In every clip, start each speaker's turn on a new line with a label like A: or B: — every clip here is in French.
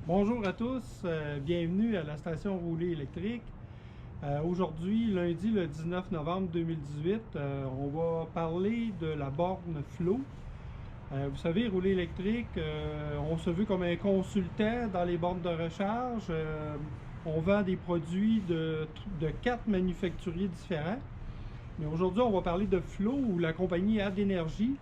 A: Bonjour à tous, bienvenue à la station Roulée électrique. Aujourd'hui, lundi le 19 novembre 2018, on va parler de la borne Flow. Vous savez, Roulée électrique, on se veut comme un consultant dans les bornes de recharge. On vend des produits de 4 manufacturiers différents. Mais aujourd'hui, on va parler de Flow ou la compagnie AdEnergy,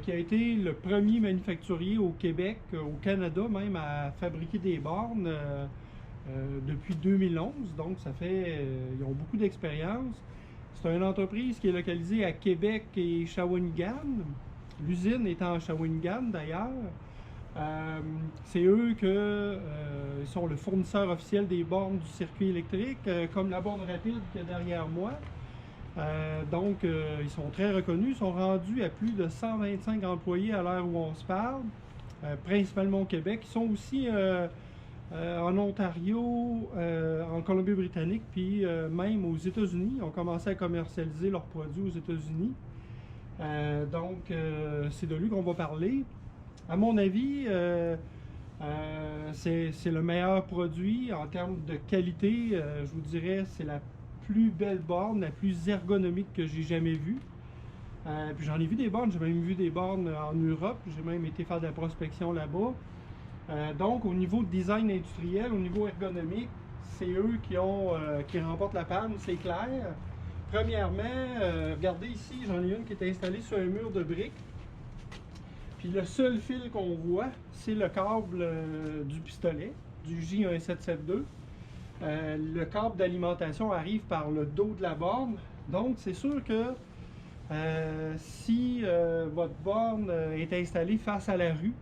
A: qui a été le premier manufacturier au Québec, au Canada même, à fabriquer des bornes depuis 2011. Donc, ils ont beaucoup d'expérience. C'est une entreprise qui est localisée à Québec et Shawinigan. L'usine est en Shawinigan d'ailleurs. C'est eux qui sont le fournisseur officiel des bornes du circuit électrique, comme la borne rapide qu'il y a derrière moi. Ils sont très reconnus. Ils sont rendus à plus de 125 employés à l'heure où on se parle, principalement au Québec. Ils sont aussi en Ontario, en Colombie-Britannique, puis même aux États-Unis. Ils ont commencé à commercialiser leurs produits aux États-Unis. C'est de lui qu'on va parler. À mon avis, c'est le meilleur produit en termes de qualité. Je vous dirais, c'est la plus belle borne, la plus ergonomique que j'ai jamais vue. Puis j'en ai vu des bornes, j'ai même vu des bornes en Europe, j'ai même été faire de la prospection là-bas. Donc au niveau de design industriel, au niveau ergonomique, c'est eux qui remportent la palme, c'est clair. Premièrement, regardez ici, j'en ai une qui est installée sur un mur de briques. Puis le seul fil qu'on voit, c'est le câble du pistolet, du J1772. Le câble d'alimentation arrive par le dos de la borne. Donc, c'est sûr que si votre borne est installée face à la rue,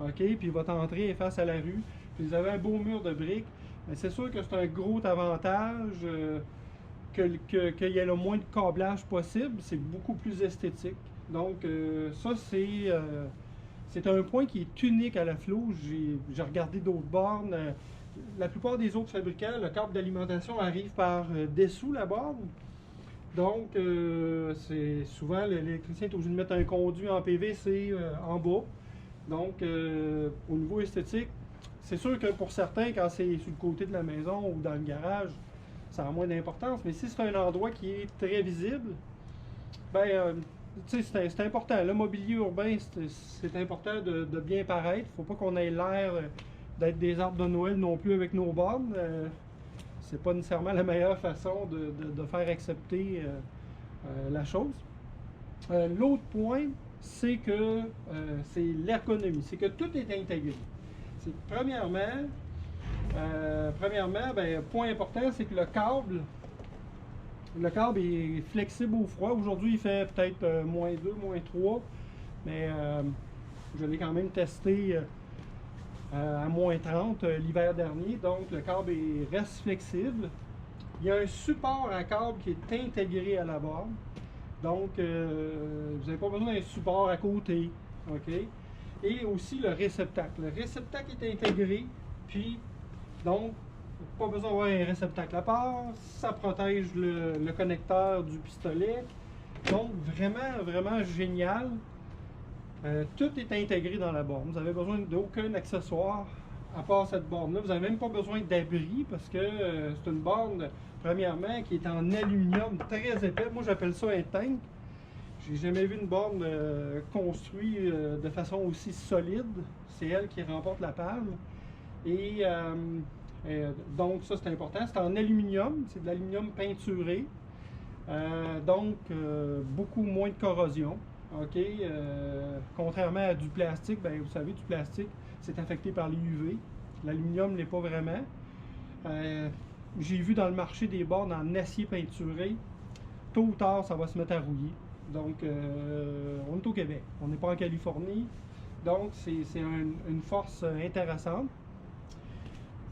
A: OK, puis votre entrée est face à la rue, puis vous avez un beau mur de briques, c'est sûr que c'est un gros avantage qu'il y ait le moins de câblage possible. C'est beaucoup plus esthétique. Donc, ça, c'est un point qui est unique à la Flow. J'ai regardé d'autres bornes. La plupart des autres fabricants, le câble d'alimentation arrive par dessous la borne. Donc, c'est souvent l'électricien est obligé de mettre un conduit en PVC en bas. Donc, au niveau esthétique, c'est sûr que pour certains, quand c'est sur le côté de la maison ou dans le garage, ça a moins d'importance. Mais si c'est un endroit qui est très visible, c'est important. Le mobilier urbain, c'est important de bien paraître. Il ne faut pas qu'on ait l'air d'être des arbres de Noël non plus avec nos bornes. C'est pas nécessairement la meilleure façon de faire accepter la chose. L'autre point, c'est que c'est l'ergonomie. C'est que tout est intégré. Premièrement, point important, c'est que le câble est flexible au froid. Aujourd'hui, il fait peut-être -2, -3, mais je l'ai quand même testé à -30 l'hiver dernier. Donc, le câble reste flexible. Il y a un support à câble qui est intégré à la borne. Donc, vous n'avez pas besoin d'un support à côté. OK? Et aussi le réceptacle. Le réceptacle est intégré, puis, donc, pas besoin d'avoir un réceptacle à part. Ça protège le connecteur du pistolet. Donc, vraiment, vraiment génial. Tout est intégré dans la borne. Vous n'avez besoin d'aucun accessoire à part cette borne-là. Vous n'avez même pas besoin d'abri parce que c'est une borne, premièrement, qui est en aluminium très épais. Moi, j'appelle ça un tank. J'ai jamais vu une borne construite de façon aussi solide. C'est elle qui remporte la palme. Et donc, ça, c'est important. C'est en aluminium. C'est de l'aluminium peinturé. Beaucoup moins de corrosion. OK? Contrairement à du plastique, vous savez, du plastique, c'est affecté par les UV. L'aluminium ne l'est pas vraiment. J'ai vu dans le marché des bornes en acier peinturé. Tôt ou tard, ça va se mettre à rouiller. Donc, on est au Québec. On n'est pas en Californie. Donc, c'est une force intéressante.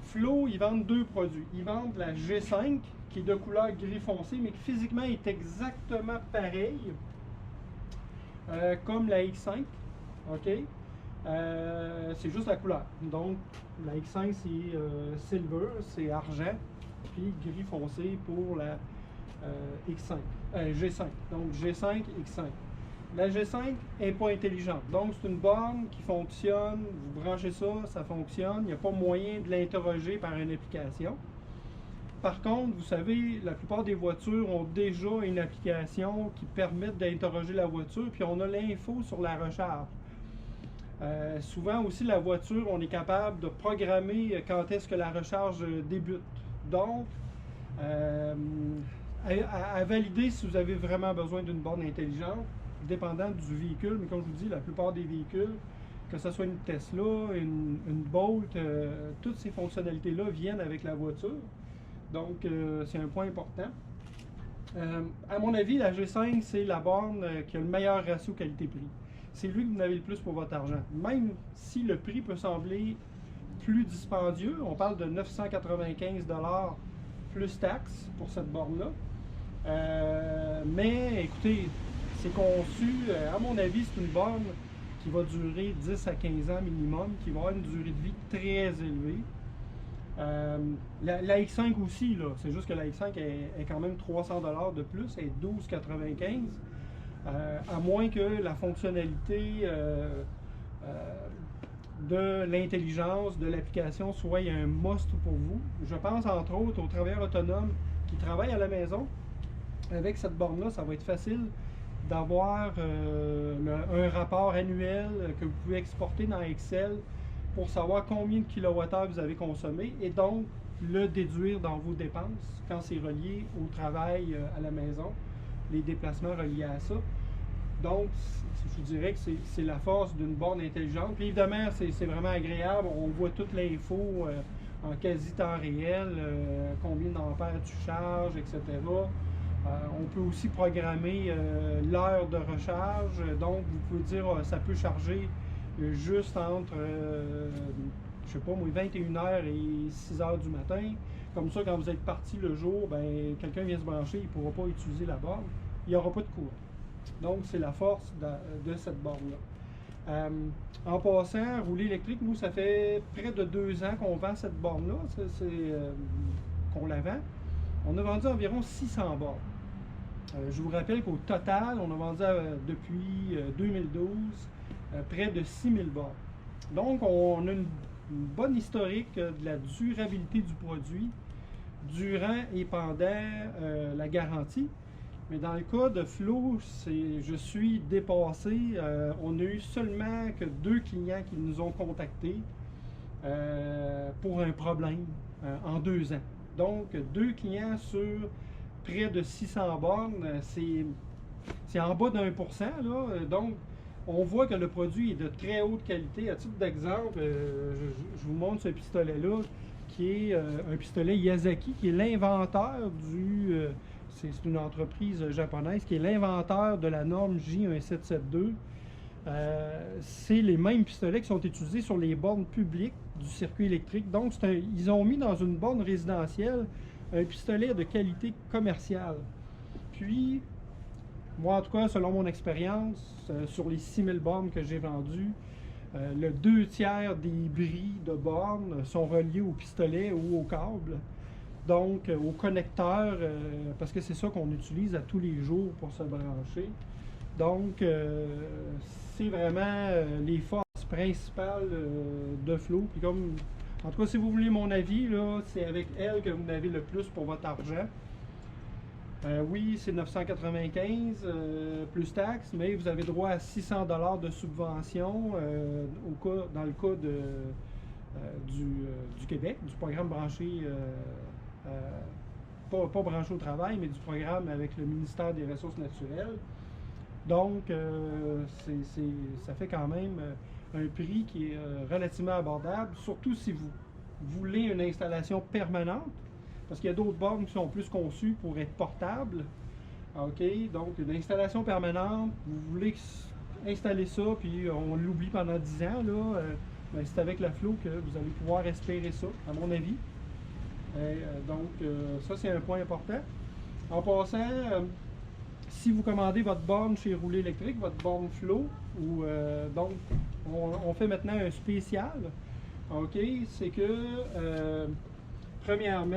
A: Flow, ils vendent deux produits. Ils vendent la G5, qui est de couleur gris foncé, mais qui physiquement est exactement pareille comme la X5. OK? C'est juste la couleur. Donc, la X5, c'est silver, c'est argent, puis gris foncé pour la X5, G5. Donc, G5, X5. La G5 n'est pas intelligente. Donc, c'est une borne qui fonctionne. Vous branchez ça, ça fonctionne. Il n'y a pas moyen de l'interroger par une application. Par contre, vous savez, la plupart des voitures ont déjà une application qui permet d'interroger la voiture, puis on a l'info sur la recharge. Souvent aussi, la voiture, on est capable de programmer quand est-ce que la recharge débute. Donc, à valider si vous avez vraiment besoin d'une borne intelligente, dépendant du véhicule, mais comme je vous dis, la plupart des véhicules, que ce soit une Tesla, une Bolt, toutes ces fonctionnalités-là viennent avec la voiture. Donc, c'est un point important. À mon avis, la G5, c'est la borne qui a le meilleur ratio qualité-prix. C'est lui que vous avez le plus pour votre argent. Même si le prix peut sembler plus dispendieux, on parle de 995 $ plus taxes pour cette borne-là. Mais écoutez, c'est conçu, à mon avis, c'est une borne qui va durer 10 à 15 ans minimum, qui va avoir une durée de vie très élevée. La X5 aussi, là, c'est juste que la X5 est quand même 300 $ de plus, elle est 12,95 $. À moins que la fonctionnalité de l'intelligence de l'application soit un must pour vous. Je pense entre autres aux travailleurs autonomes qui travaillent à la maison. Avec cette borne-là, ça va être facile d'avoir un rapport annuel que vous pouvez exporter dans Excel pour savoir combien de kilowattheures vous avez consommé et donc le déduire dans vos dépenses quand c'est relié au travail à la maison, les déplacements reliés à ça. Donc, je vous dirais que c'est la force d'une borne intelligente. Puis évidemment, c'est vraiment agréable. On voit toute l'info en quasi temps réel, combien d'ampères tu charges, etc. On peut aussi programmer l'heure de recharge. Donc, vous pouvez dire ça peut charger juste entre, je sais pas moi, 21h et 6h du matin. Comme ça, quand vous êtes parti le jour, ben, quelqu'un vient se brancher, il ne pourra pas utiliser la borne. Il n'y aura pas de courant. Donc, c'est la force de cette borne-là. En passant, rouler électrique, nous, ça fait près de 2 ans qu'on vend cette borne-là, qu'on la vend. On a vendu environ 600 bornes. Je vous rappelle qu'au total, on a vendu depuis 2012 près de 6000 bornes. Donc, on a une bonne historique de la durabilité du produit durant et pendant la garantie. Mais dans le cas de Flo, je suis dépassé. On a eu seulement que 2 clients qui nous ont contactés pour un problème en 2 ans. Donc, 2 clients sur près de 600 bornes, c'est en bas d'1%. Là. Donc, on voit que le produit est de très haute qualité. À titre d'exemple, je vous montre ce pistolet-là, qui est un pistolet Yazaki, qui est l'inventeur du... c'est une entreprise japonaise qui est l'inventeur de la norme J1772. C'est les mêmes pistolets qui sont utilisés sur les bornes publiques du circuit électrique. Donc, ils ont mis dans une borne résidentielle un pistolet de qualité commerciale. Puis, moi en tout cas, selon mon expérience, sur les 6000 bornes que j'ai vendues, le 2/3 des bris de bornes sont reliés au pistolet ou au câble. Donc, au connecteur, parce que c'est ça qu'on utilise à tous les jours pour se brancher. Donc, c'est vraiment les forces principales de Flo. Puis comme, en tout cas, si vous voulez mon avis, là, c'est avec elle que vous avez le plus pour votre argent. Oui, c'est 995 plus taxes, mais vous avez droit à 600 $ de subvention dans le cas du Québec, du programme branché, pas branché au travail, mais du programme avec le ministère des Ressources naturelles. Donc, ça fait quand même un prix qui est relativement abordable, surtout si vous voulez une installation permanente, parce qu'il y a d'autres bornes qui sont plus conçues pour être portables. OK, donc une installation permanente, vous voulez installer ça, puis on l'oublie pendant 10 ans, là, ben c'est avec la Flo que vous allez pouvoir espérer ça, à mon avis. Donc, ça, c'est un point important. En passant, si vous commandez votre borne chez Rouler électrique, votre borne Flo, donc, on fait maintenant un spécial. OK, c'est que, premièrement,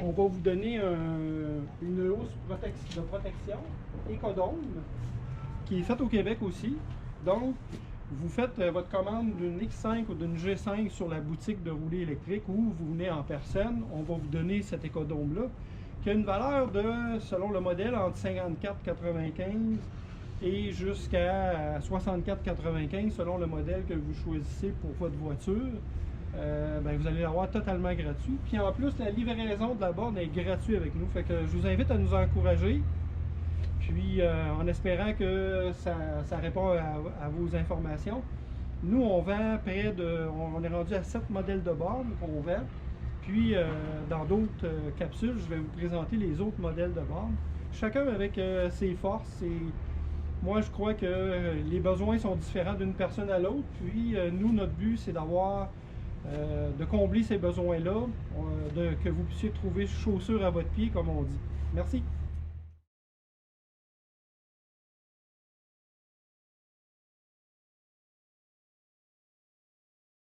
A: on va vous donner une housse de protection Ecodome. qui est faite au Québec aussi. Donc, vous faites votre commande d'une X5 ou d'une G5 sur la boutique de rouler électrique ou vous venez en personne, on va vous donner cet écodôme-là, qui a une valeur de, selon le modèle, entre 54,95 et jusqu'à 64,95 selon le modèle que vous choisissez pour votre voiture. Ben, vous allez l'avoir totalement gratuit. Puis en plus, la livraison de la borne est gratuite avec nous. Fait que je vous invite à nous encourager. Puis en espérant que ça répond à vos informations. Nous, on vend on est rendu à 7 modèles de bornes qu'on vend. Puis dans d'autres capsules, je vais vous présenter les autres modèles de bornes. Chacun avec ses forces et moi, je crois que les besoins sont différents d'une personne à l'autre. Puis nous, notre but, c'est de combler ces besoins-là, que vous puissiez trouver chaussures à votre pied, comme on dit. Merci.